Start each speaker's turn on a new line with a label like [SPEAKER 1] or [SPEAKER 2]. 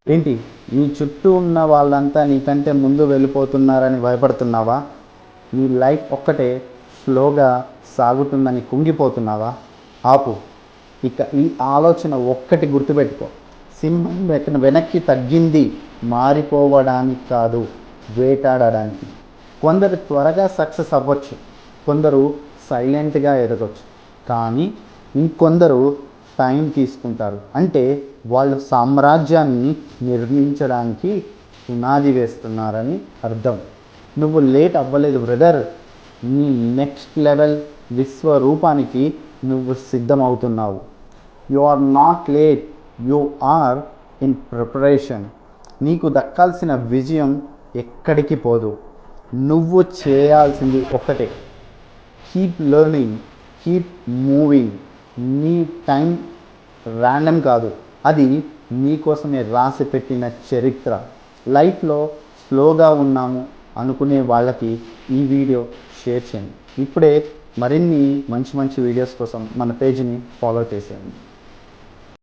[SPEAKER 1] ఏంటి నీ చుట్టూ ఉన్న వాళ్ళంతా నీకంటే ముందు వెళ్ళిపోతున్నారని భయపడుతున్నావా? నీ లైఫ్ ఒక్కటే స్లోగా సాగుతుందని కుంగిపోతున్నావా? ఆపు. ఇక ఈ ఆలోచన ఒక్కటి గుర్తుపెట్టుకో. సింహం వెనక్కి తగ్గింది మారిపోవడానికి కాదు, వేటాడడానికి. కొందరు త్వరగా సక్సెస్ అవ్వచ్చు, కొందరు సైలెంట్గా ఎదగచ్చు, కానీ ఇంకొందరు టైం తీసుకుంటారు. అంటే వాళ్ళు సామ్రాజ్యాన్ని నిర్మించడానికి పునాది వేస్తున్నారని అర్థం. నువ్వు లేట్ అవ్వలేదు బ్రదర్. నీ నెక్స్ట్ లెవెల్ విశ్వరూపానికి నువ్వు సిద్ధమవుతున్నావు. You are not late, you are in preparation. నీకు దక్కాల్సిన విజయం ఎక్కడికి పోదు. నువ్వు చేయాల్సింది ఒక్కటే, కీప్ లెర్నింగ్, కీప్ మూవింగ్. నీ టైం ర్యాండమ్ కాదు, అది నీకోసమే రాసి పెట్టిన చరిత్ర. లైఫ్లో స్లోగా ఉన్నాము అనుకునే వాళ్ళకి ఈ వీడియో షేర్ చేయండి. ఇప్పుడే మరిన్ని మంచి మంచి వీడియోస్ కోసం మన పేజ్ని ఫాలో చేసేయండి.